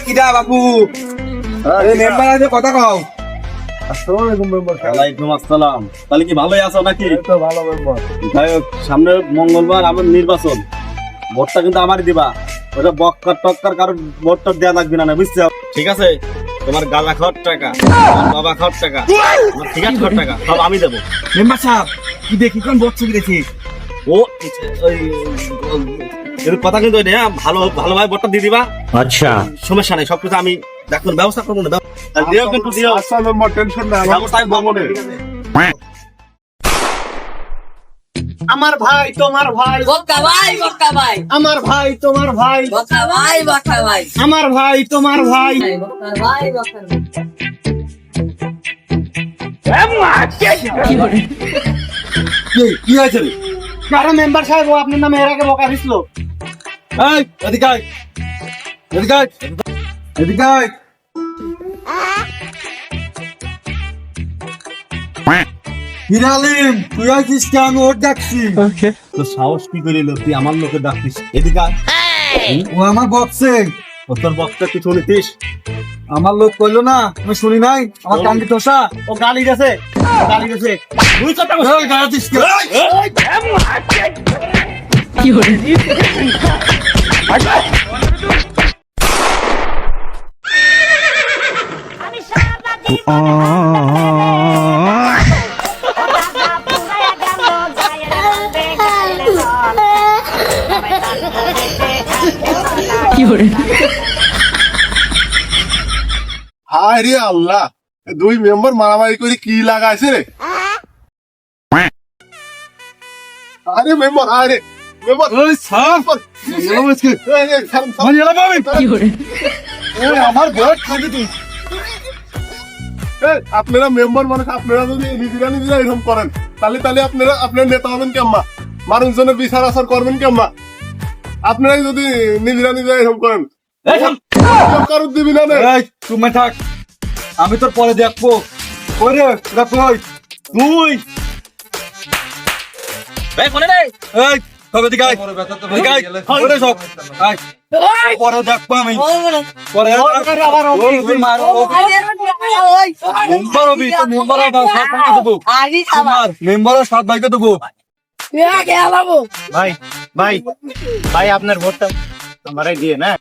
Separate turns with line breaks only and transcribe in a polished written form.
কিডা বাবু মেম্বার আছে কথা কও।
ওয়ালাইকুম আসসালাম। তাহলে কি ভালোই আছো নাকি?
তো ভালো মেম্বার।
যাই হোক, সামনে মঙ্গলবার আমার নির্বাচন, ভোটটা কিন্তু আমারই দিবা। ওটা বক্কার টক্কার কারো ভোটটা দেওয়া লাগবে না, বুঝছো? ঠিক আছে, তোমার গালা খাওয়ার টাকা, তোমার বাবা খাওয়ার টাকা, তোমার ঠিকানা খাওয়ার টাকা সব আমি দেবো।
মেম্বার সাহেব কি দেখি কোন ভোট ছবি দেখি
ও ওই এর কথা কিন্তু ওইটা, হ্যাঁ, ভালোভাবে ভোটটা দিয়ে দিবা।
আচ্ছা,
সমস্যা নেই, সবকিছু আমি দেখুন ব্যবস্থা করবো না। দিও কিন্তু দিও,
আচ্ছা মেম্বার টেনশন না
ব্যবস্থা আমি করবো না।
আমার ভাই তোমার ভাই
বক্কা ভাই বক্কা ভাই
আমার ভাই তোমার ভাই
বক্কা ভাই বক্কা ভাই
আমার ভাই তোমার ভাই
বক্কা ভাই বক্কা ভাই
কি হয়েছে রে?
কারণ মেম্বার সাহেব ও আপনার নামে এর আগে বকা দিছিল।
এই এদিকে আয়, এদিকে আয়, এদিকে আয়।
হিরালিম তুই আছিস কে? আমি ওর ডাকছি।
তো সাহস কি করিল তুই আমার লোকে ডাকতিস? এদিকে আয়।
ও আমার বক্সে
ও তোর বক্তা তুই শুনিতিস?
আমার লোক কইলো না, আমি শুনি নাই। আমার কান্দি তোষা
ও গালি গেছে, গালি গেছে। তুই কথা বল।
গাড়াতিস কে?
হায় রে আল্লাহ, দুই মেম্বার মারামারি করে কি লাগাইছে রে? আরে মেম্বার, আরে মেম্বার,
ওই সাফ আমার ভোট খাবি তুই।
আপনারা মেম্বার মানুষ, আপনারা যদি নিজেরা এরকম করেন তাহলে আপনারা আপনার নেতা হবেন কেমন? মানুষজনের বিচার আচার করবেন কেমন? আপনারাই যদি নিজেরা এরকম করেন কারোর দিবি না।
এই তুমি থাক, আমি তোর পরে দেখবো। ওই রে তোরা কই তুই?
এই কোনে রে?
এই তবে দিকে আয়, এদিকে আয়। ওরে সব আয়, পরে দেখবো আমি। পরে আবার মারো মেম্বার হবি তো মেম্বার সাত ভাইকে দেবো।
আনি খাবার
তোমার মেম্বারের সাত ভাইকে দেবো।
কে বাবু
ভাই ভাই ভাই, আপনার ভোটটা আমারই দিয়ে না।